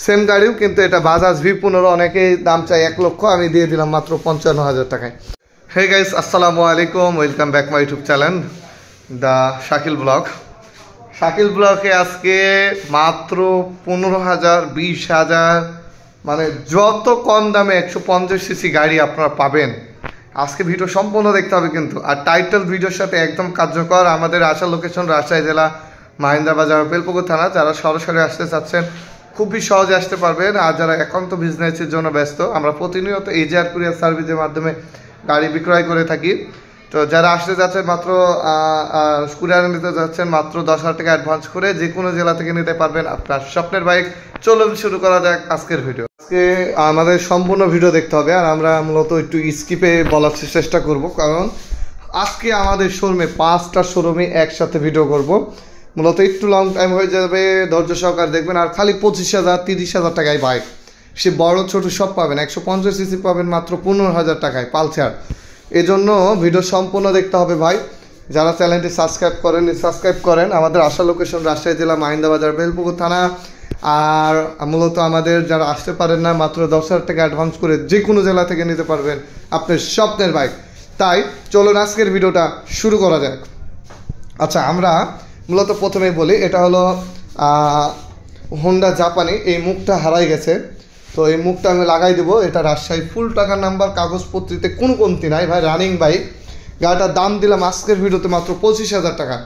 Same গাড়িও, কিন্তু এটা বাজাজ V15, অনেকেই দাম চাই 1 লক্ষ, আমি দিয়ে দিলাম মাত্র 55,000 টাকায়। হে গাইস, আসসালামু আলাইকুম, welcome back my YouTube channel the Shakil blog. Shakil ব্লগে আজকে মাত্র 15,000, 20,000, মানে যত কম দামে 150cc গাড়ি আপনারা পাবেন। আজকে ভিডিও সম্পূর্ণ দেখতে হবে কিন্তু, আর টাইটেল ভিডিওর সাথে একদম কার্যকর। আমাদের আসার লোকেশন রাজশাহী জেলা মাহিন্দা বাজার, বেলপুকুর থানা। যারা সরাসরি আসতে চাচ্ছেন খুবই সহজে আসতে পারবেন, আর যারা একান্ত বিজনেসের জন্য ব্যস্ত, আমরা প্রতিনিয়ত এজিআর কুরিয়ার সার্ভিসের মাধ্যমে গাড়ি বিক্রয় করে থাকি। তো যারা আসতে যাচ্ছেন মাত্র কুরিয়ারে নিতে যাচ্ছেন মাত্র 10,000 টাকা অ্যাডভান্স করে যে কোনো জেলা থেকে নিতে পারবেন আপনার স্বপ্নের বাইক। চলুন শুরু করা যাক আজকের ভিডিও। আজকে আমাদের সম্পূর্ণ ভিডিও দেখতে হবে, আর আমরা মূলত একটু স্কিপে বলার চেষ্টা করব, কারণ আজকে আমাদের শোরুমে 5টা শোরুমে একসাথে ভিডিও করব। মূলত একটু লং টাইম হয়ে যাবে, ধৈর্য সহকারে দেখবেন। আর খালি 25,000, 30,000 টাকায় বাইক, সে বড় ছোট সব পাবেন। 150cc পাবেন মাত্র 15,000 টাকায় পালসার। এজন্য ভিডিও সম্পূর্ণ দেখতে হবে ভাই। যারা চ্যানেলটি সাবস্ক্রাইব করেন। আমাদের আসার লোকেশন রাজশাহী জেলা মাহিন্দা বাজার, বেলপুকুর থানা। আর মূলত আমাদের যারা আসতে পারেন না, মাত্র 10,000 টাকা অ্যাডভান্স করে যে কোনো জেলা থেকে নিতে পারবেন আপনার স্বপ্নের বাইক। তাই চলুন আজকের ভিডিওটা শুরু করা যাক। আচ্ছা, আমরা মূলত প্রথমেই বলি, এটা হলো হোন্ডা জাপানি। এই মুখটা হারাই গেছে, তো এই মুখটা আমি লাগাই দেবো। এটা রাজশাহী, ফুল টাকার নাম্বার, কাগজপত্রিতে কোনো কমতি নাই ভাই, রানিং বাইক। গাড়িটার দাম দিলাম আজকের ভিডিওতে মাত্র 25,000 টাকা।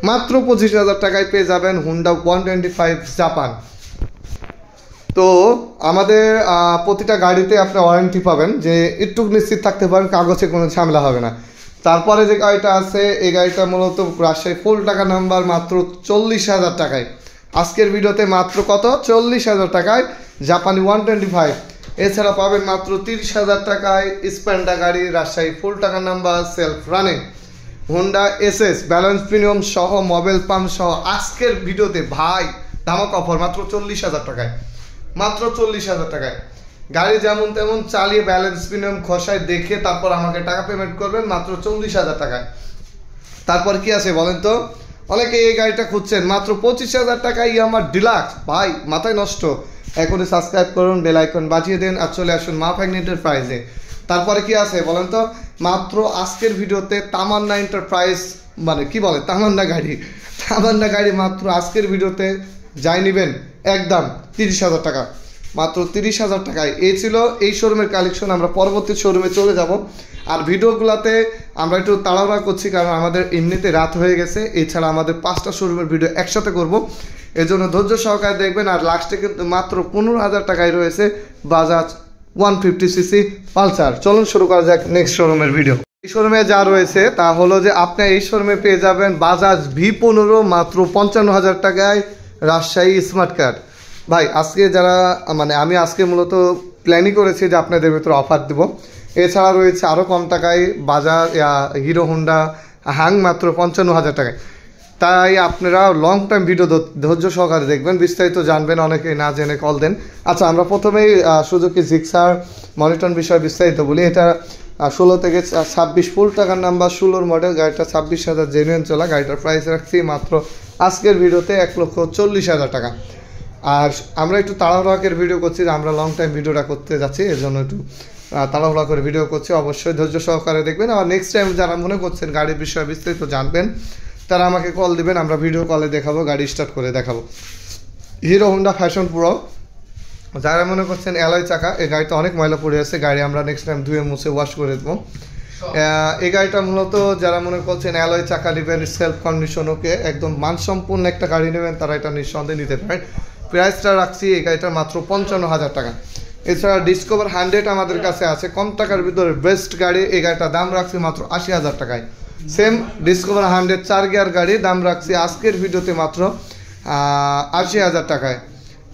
মাত্র 25,000 টাকায় পেয়ে যাবেন হোন্ডা 125 জাপান। তো আমাদের প্রতিটা গাড়িতে আপনি ওয়ারেন্টি পাবেন, যে একটু নিশ্চিত থাকতে পারেন কাগজে কোনো ঝামেলা হবে না। তারপরে যে গাড়িটা আছে, এই গাড়িটা মূলত রাজশাহী ফুল টাকা নাম্বার, মাত্র 40,000 টাকায় আজকের ভিডিওতে। মাত্র কত? 40,000 টাকায় জাপানি 125। এছাড়া পাবেন মাত্র 30,000 টাকায় স্প্লেন্ডার গাড়ি, রাজশাহী ফুল টাকা number, self running Honda SS balance premium সহ মোবাইল পাম্প সহ আজকের ভিডিওতে ভাই ধামাক অফার মাত্র 40,000 টাকায়। মাত্র 40,000 টাকায় গাড়ি যেমন তেমন চালিয়ে ব্যালেন্স প্রিমিয়াম খসায় দেখে তারপর আমাকে টাকা পেমেন্ট করবেন মাত্র 40,000 টাকায়। তারপর কি আছে বলেন তো? অনেকে এই গাড়িটা খুঁজছেন মাত্র 25,000 টাকায় আমার ডিলাক্স। ভাই মাথায় নষ্ট। এখনই সাবস্ক্রাইব করুন, বেল আইকন বাজিয়ে দেন, আর চলে আসুন মা ম্যাগনেটের প্রাইজে। তারপরে কি আছে বলেন তো? মাত্র আজকের ভিডিওতে তামান্না এন্টারপ্রাইজ, মানে কি বলে তামান্না গাড়ি মাত্র আজকের ভিডিওতে যাই নেবেন একদম 30,000 টাকা। মাত্র 30,000 টাকায়। এই ছিল এই শোরুমের কালেকশন। আমরা পরবর্তী শোরুমে চলে যাব। আর ভিডিওগুলোতে আমরা একটু তাড়াহুড়া করছি, কারণ আমাদের এমনিতে রাত হয়ে গেছে। এছাড়া আমাদের 5টা শোরুমের ভিডিও একসাথে করব, এজন্য ধৈর্য সহকারে দেখবেন। আর লাস্টে কিন্তু মাত্র 15,000 টাকায় রয়েছে বাজাজ 150cc পালসার। চলুন শুরু করা যাক নেক্সট শোরুমের ভিডিও। এই শোরুমে যা রয়েছে তা হলো যে আপনি এই শোরুমে পেয়ে যাবেন বাজাজ V15 মাত্র 55,000 টাকায়, রাজশাহী স্মার্ট কার্ড। ভাই আজকে যারা আমি আজকে মূলত প্ল্যানই করেছি যে আপনাদের ভেতরে অফার দেবো। এছাড়া রয়েছে আরও কম টাকায় বাজাজ হিরো হোন্ডা হাং মাত্র 55,000 টাকায়। তাই আপনারা লং টাইম ভিডিও ধৈর্য সহকারে দেখবেন, বিস্তারিত জানবেন। অনেকে না জেনে কল দেন। আচ্ছা, আমরা প্রথমেই সুজুকি জিক্সার মনিটন বিষয়ে বিস্তারিত বলি। এটা 16 থেকে 26 ফুল টাকার নাম্বার, 16 মডেল। গাড়িটা 26,000 জেনুইন চলা। গাড়িটার প্রাইস রাখছি মাত্র আজকের ভিডিওতে 1,40,000 টাকা। আর আমরা একটু তাড়াহুড়াকের ভিডিও করছি, আমরা লং টাইম ভিডিওটা করতে যাচ্ছি, এর জন্য একটু তাড়াহুড়া করে ভিডিও করছি। অবশ্যই ধৈর্য সহকারে দেখবেন। আর নেক্সট টাইম যারা মনে করছেন গাড়ির বিষয়ে বিস্তারিত জানবেন, তারা আমাকে কল দিবেন, আমরা ভিডিও কলে দেখাবো, গাড়ি স্টার্ট করে দেখাবো। হিরো হোন্ডা ফ্যাশন প্রো, যারা মনে করছেন অ্যালয় চাকা, এই গাড়িটা অনেক ময়লা পড়ে আছে, গাড়ি আমরা নেক্সট টাইম ধুয়ে মুছে ওয়াশ করে দেবো। এই গাড়িটা মূলত যারা মনে করছেন অ্যালয় চাকা নেবেন, সেলফ কন্ডিশন, ওকে একদম মানসম্পন্ন একটা গাড়ি নেবেন, তারা এটা নিঃসন্দেহে নিতে পারেন। প্রাইসটা রাখছি এই গাড়িটার মাত্র 55,000 টাকা। এছাড়া ডিসকভার 100 আমাদের কাছে আছে, কম টাকার ভিতরে বেস্ট গাড়ি। এই গাড়িটার দাম রাখছি মাত্র 80,000 টাকায়। সেম ডিসকভার 100 4 গিয়ার গাড়ি, দাম রাখছি আজকের ভিডিওতে মাত্র 80,000 টাকায়।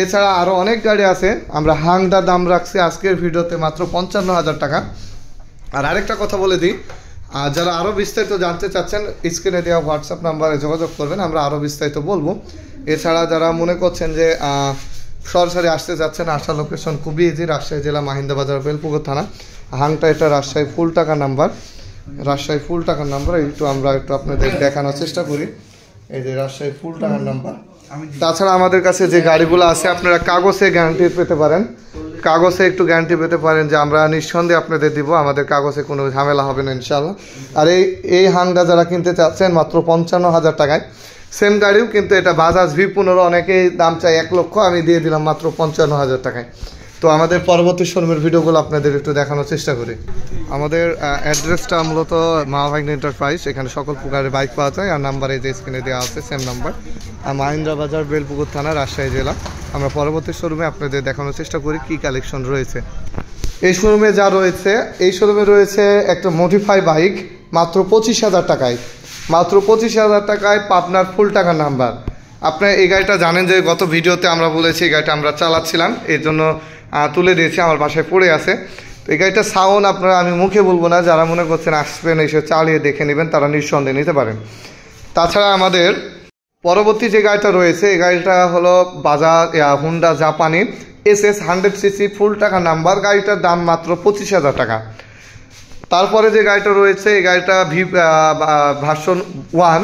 এছাড়া আরও অনেক গাড়ি আছে, আমরা হাংটার দাম রাখছি আজকের ভিডিওতে মাত্র 55,000 টাকা। আর আরেকটা কথা বলে দিই, যারা আরও বিস্তারিত জানতে চাচ্ছেন স্ক্রিনে দেওয়া হোয়াটসঅ্যাপ নাম্বারে যোগাযোগ করবেন, আমরা আরও বিস্তারিত বলবো। এছাড়া যারা মনে করছেন যে সরাসরি আসতে যাচ্ছেন, আসার লোকেশন খুবই ইজি, রাজশাহী জেলা মাহিন্দা বাজার, বেলপুকুর থানা। হাংটা এটা রাজশাহী ফুল টাকা নাম্বার, একটু আমরা আপনাদের দেখানোর চেষ্টা করি। এই যে রাজশাহী ফুল টাকার নাম্বার, তাছাড়া আমাদের কাছে যে গাড়িগুলো আছে আপনারা কাগজে গ্যারান্টি পেতে পারেন, কাগজে একটু গ্যারান্টি পেতে পারেন যে আমরা নিঃসন্দেহে আপনাদের দিব, আমাদের কাগজে কোনো ঝামেলা হবে না ইনশাআল্লাহ। আর এই হাঙ্গা যারা কিনতে চাচ্ছেন মাত্র 55,000 টাকায়, সেম গাড়িও কিন্তু এটা বাজাজ V15, অনেকেই দাম চাই 1 লক্ষ, আমি দিয়ে দিলাম মাত্র 55,000 টাকায়। তো আমাদের পরবর্তী শোরুমের ভিডিওগুলো আপনাদের একটু দেখানোর চেষ্টা করি। আমাদের অ্যাড্রেসটা মূলত মা ভাগ্নে এন্টারপ্রাইজ, এখানে সকল প্রকারের বাইক পাওয়া যায়। আর নাম্বার এই যে স্ক্রিনে দেওয়া আছে, সেম নাম্বার, মাহিন্দ্রা বাজার, বেলপুকুর থানা, রাজশাহী জেলা। আমরা পরবর্তী শোরুমে আপনাদের দেখানোর চেষ্টা করি কী কালেকশন রয়েছে। এই শোরুমে যা রয়েছে, এই শোরুমে রয়েছে একটা মডিফাই বাইক মাত্র 25,000 টাকায়, মাত্র 25,000 টাকায় পাবনার ফুল টাকার নাম্বার। আপনার এই গাড়িটা জানেন যে গত ভিডিওতে আমরা বলেছি এই গাড়িটা আমরা চালাচ্ছিলাম, এর জন্য তুলে দিয়েছি, আমার বাসায় পড়ে আছে। তো এই গাড়িটা সাউন্ড আপনারা আমি মুখে বলবো না, যারা মনে করছেন আসবেন এসে চালিয়ে দেখে নেবেন তারা নিঃসন্দেহে নিতে পারেন। তাছাড়া আমাদের পরবর্তী যে গাড়িটা রয়েছে, এই গাড়িটা হলো বাজাজ হুন্ডা জাপানি SS 100cc ফুল টাকা নাম্বার, গাড়িটার দাম মাত্র 25,000 টাকা। তারপরে যে গাড়িটা রয়েছে, এই গাড়িটা ভার্সন 1,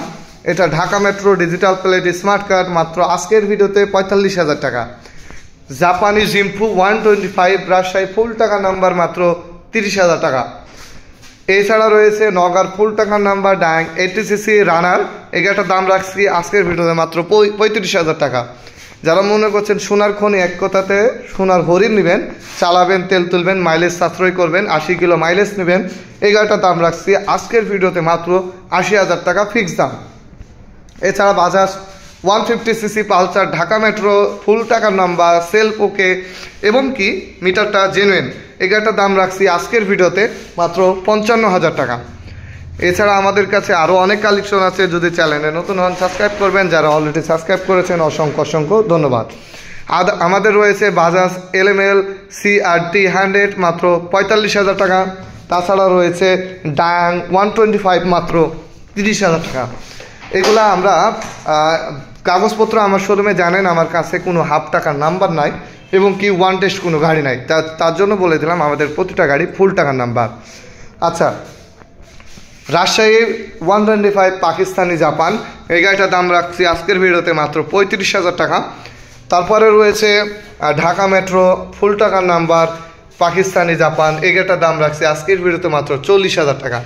এটা Dhaka metro digital plate smart card, মাত্র আজকের ভিডিওতে 45,000 টাকা। জাপানি জিম্ফু 125 রাজশাহী ফুল টাকা নাম্বার, মাত্র 30,000 টাকা। এছাড়া রয়েছে নগার ফুল টাকার নাম্বার ড্যাং 80cc রানার, এগারটার দাম রাখছি আজকের ভিডিওতে মাত্র 35,000 টাকা। যারা মনে করছেন সোনার খনি, এক কথাতে সোনার হরিণ নেবেন, চালাবেন, তেল তুলবেন, মাইলেজ সাশ্রয় করবেন, 80 কিলো মাইলেজ নেবেন, এই গাড়িটার দাম রাখছি আজকের ভিডিওতে মাত্র 80,000 টাকা ফিক্স দাম। এছাড়া Bajaj 150cc Pulsar Dhaka metro full টাকার নাম্বার, সেলফ ওকে এবং কি মিটারটা জেনুইন, এই গাড়িটার দাম রাখছি আজকের ভিডিওতে মাত্র 55,000 টাকা। এছাড়া আমাদের কাছে আরও অনেক কালেকশন আছে, যদি চ্যানেলে নতুন হন সাবস্ক্রাইব করবেন, যারা অলরেডি সাবস্ক্রাইব করেছেন অসংখ্য অসংখ্য ধন্যবাদ। আমাদের রয়েছে বাজাজ LML CRT 100 মাত্র 45,000 টাকা। তাছাড়া রয়েছে ডাং 125 মাত্র 30,000 টাকা। এগুলা আমরা কাগজপত্র আমার শোরুমে জানেন আমার কাছে কোনো হাফ টাকার নাম্বার নাই এবং কি ওয়ান টেস্ট কোনো গাড়ি নাই, তার জন্য বলে দিলাম আমাদের প্রতিটা গাড়ি ফুল টাকার নাম্বার। আচ্ছা, রাজশাহী 125 পাকিস্তানি জাপান, এই গাড়িটার দাম রাখছি আজকের ভিডিওতে মাত্র 35,000 টাকা। তারপরে রয়েছে ঢাকা মেট্রো ফুল টাকার নাম্বার পাকিস্তানি জাপান, এই গাড়িটার দাম রাখছি আজকের ভিডিওতে মাত্র 40,000 টাকা।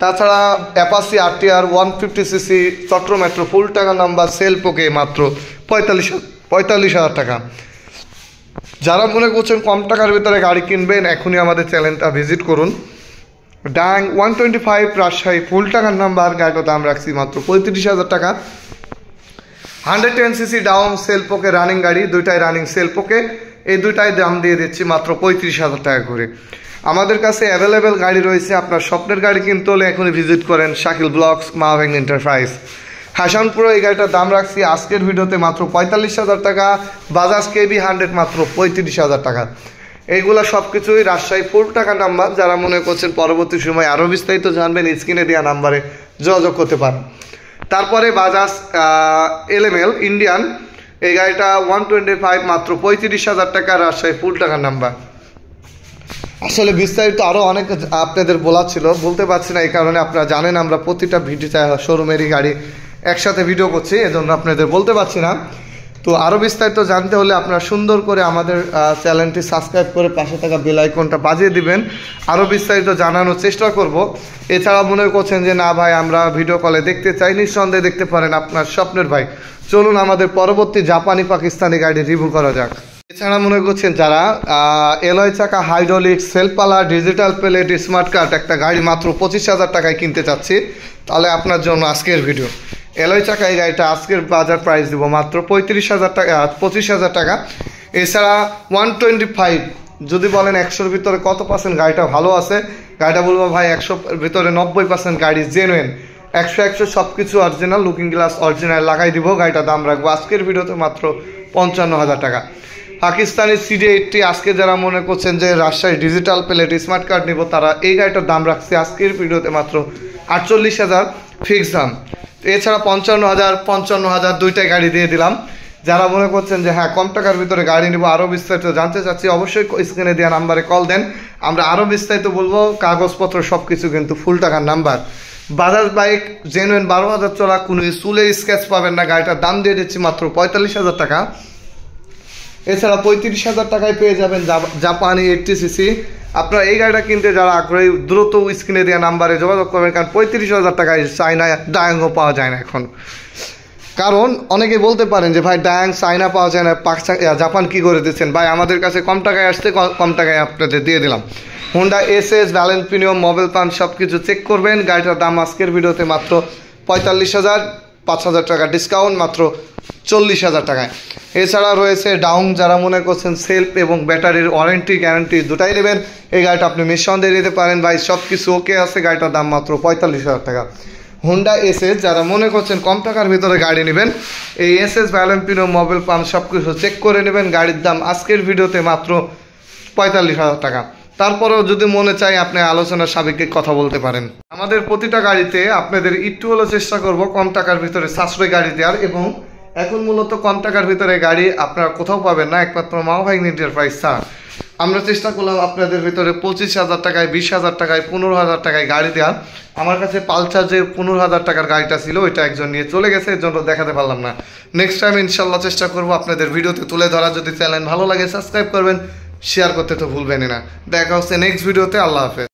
তাছাড়া Apache RTR 150cc Chittagong metro full টাকা নাম্বার সেলফ ওকে মাত্র 45,000 টাকা। যারা মনে করছেন কম টাকার ভিতরে গাড়ি কিনবেন, এখনই আমাদের চ্যানেলটা ভিজিট করুন। ডাং 125 রাজশাহী ফুল টাকার নাম্বার, গাড়িটার দাম রাখছি মাত্র 35,000 টাকা। 110cc ডাউন সেলফ ওকে রানিং গাড়ি, দুইটাই রানিং সেলফ ওকে, এই দুইটাই দাম দিয়ে দিচ্ছি মাত্র 35,000 টাকা করে। আমাদের কাছে অ্যাভেলেবেল গাড়ি রয়েছে, আপনার স্বপ্নের গাড়ি কিনতে হলে এখনই ভিজিট করেন শাকিল ব্লগস, মা ভাগ্নে এন্টারপ্রাইজ, হাসানপুর। এই গাড়িটার দাম রাখছি আজকের ভিডিওতে মাত্র 45,000 টাকা। বাজাজ KB 100 মাত্র 35,000 টাকা। এইগুলা সব কিছুই রাজশাহী ফুল টাকা নাম্বার। যারা মনে করছেন পরবর্তী সময় আরও বিস্তারিত জানবেন, স্ক্রিনে দেওয়া নাম্বারে যোগাযোগ করতে পারেন। তারপরে বাজাজ LML ইন্ডিয়ান, এই গাড়িটা 125 মাত্র 35,000 টাকা, রাজশাহী ফুল টাকার নাম্বার। আসলে বিস্তারিত আরও অনেক আপনাদের বলা ছিল, বলতে পারছি না, এই কারণে আপনারা জানেন আমরা প্রতিটা ভিডিও শোরুমেরই গাড়ি একসাথে ভিডিও করছি, এজন্য আপনাদের বলতে পারছি না। তো আরও বিস্তারিত জানতে হলে আপনারা সুন্দর করে আমাদের চ্যানেলটি সাবস্ক্রাইব করে পাশে থাকা বেল আইকনটা বাজিয়ে দিবেন, আরও বিস্তারিত জানানোর চেষ্টা করব। এছাড়া মনে করছেন যে না ভাই আমরা ভিডিও কলে দেখতে চাই, নিঃসন্দেহে দেখতে পারেন আপনার স্বপ্নের বাইক। চলুন আমাদের পরবর্তী জাপানি পাকিস্তানি গাড়ি রিভিউ করা যাক। এছাড়া মনে করছেন যারা এলয় চাকা হাইড্রোলিক সেলফপালা ডিজিটাল প্লেট স্মার্ট কার্ড একটা গাড়ি মাত্র 25,000 টাকায় কিনতে চাচ্ছি, তাহলে আপনার জন্য আজকের ভিডিও। এলয় চাকা এই গাড়িটা আজকের বাজার প্রাইস দিব মাত্র 35,000 টাকা, 25,000 টাকা। এছাড়া 125, যদি বলেন 100-র ভিতরে কত পার্সেন্ট গাড়িটা ভালো আছে, গাড়িটা বলবো ভাই 100-র ভিতরে 90% গাড়ি জেনুইন, 100 সব কিছু অরিজিনাল, লুকিং গ্লাস অরিজিনাল লাগাই দিব। গাড়িটার দাম রাখবো আজকের ভিডিওতে মাত্র 55,000 টাকা। পাকিস্তানি CD80 আজকে যারা মনে করছেন যে Rajshahi digital plate smart card নিব, তারা এই গাড়িটার দাম রাখছে আজকের ভিডিওতে মাত্র 48,000 ফিক্স দাম। এছাড়া 55,000 দুইটাই গাড়ি দিয়ে দিলাম। যারা মনে করছেন যে হ্যাঁ কম টাকার ভিতরে গাড়ি নিব, আরও বিস্তারিত জানতে চাচ্ছি, অবশ্যই স্ক্রিনে দেওয়া নাম্বারে কল দেন, আমরা আরও বিস্তারিত বলবো। কাগজপত্র সব কিছু কিন্তু ফুল টাকার নাম্বার। বাজাজ বাইক জেনুইন 12,000 চলা, কোনো চুলের স্কেচ পাবেন না। গাড়িটার দাম দিয়ে দিচ্ছি মাত্র 45,000 টাকা। এছাড়া 35,000 টাকায় পেয়ে যাবেন জাপানি 80cc। আপনারা এই গাড়িটা কিনতে যারা আগ্রহী দ্রুত স্ক্রিনে দেওয়া নাম্বারে যোগাযোগ করবেন, কারণ 35,000 টাকায় চায়না ডায়াংও পাওয়া যায় না এখন। কারণ অনেকে বলতে পারেন যে ভাই ডায়াং চায়না পাওয়া যায় না, জাপান কি করে দিচ্ছেন? ভাই আমাদের কাছে কম টাকায় আসতে কম টাকায় আপনাদের দিয়ে দিলাম। হোন্ডা এসএস, ভ্যালেন্টিনো, মোবাইল পান সব কিছু চেক করবেন। গাড়িটার দাম আজকের ভিডিওতে মাত্র 45,000, 5,000 টাকা ডিসকাউন্ট, মাত্র 40,000 টাকায়। এছাড়া রয়েছে ডাউন, যারা মনে করছেন সেলফ এবং ব্যাটারির ওয়ারেন্টি গ্যারান্টি দুটাই নেবেন, এই গাড়িটা আপনি নিঃসন্দেহে নিতে পারেন। ভাই সব কিছু ওকে আছে, গাড়িটার দাম মাত্র 45,000 টাকা। হোন্ডা এসএস, যারা মনে করছেন কম টাকার ভিতরে গাড়ি নেবেন, এই এসএস, ভ্যালেন্টিনো, মোবাইল পাম্প সব কিছু চেক করে নেবেন। গাড়ির দাম আজকের ভিডিওতে মাত্র 45,000 টাকা। তারপরেও যদি মনে চাই আপনি আলোচনার সাপেক্ষে কথা বলতে পারেন। আমাদের প্রতিটা গাড়িতে আপনাদের একটু হলেও চেষ্টা করব কম টাকার ভিতরে সাশ্রয়ী গাড়ি দেওয়ার, এবং এখন মূলত কম টাকার ভিতরে গাড়ি আপনারা কোথাও পাবেন না, একমাত্র মা ভাই এন্টারপ্রাইজ ছাড়া। আমরা চেষ্টা করলাম আপনাদের ভিতরে 25,000 টাকায়, 20,000 টাকায়, 15,000 টাকায় গাড়ি দেওয়ার। আমার কাছে পালসার যে 15,000 টাকার গাড়িটা ছিল ওইটা একজন নিয়ে চলে গেছে, এর জন্য দেখাতে পারলাম না। নেক্সট টাইম ইনশাল্লাহ চেষ্টা করবো আপনাদের ভিডিওতে তুলে ধরা। যদি চ্যানেল ভালো লাগে সাবস্ক্রাইব করবেন, শেয়ার করতে তো ভুলবেনই না। দেখা হচ্ছে নেক্সট ভিডিওতে। আল্লাহ হাফেজ।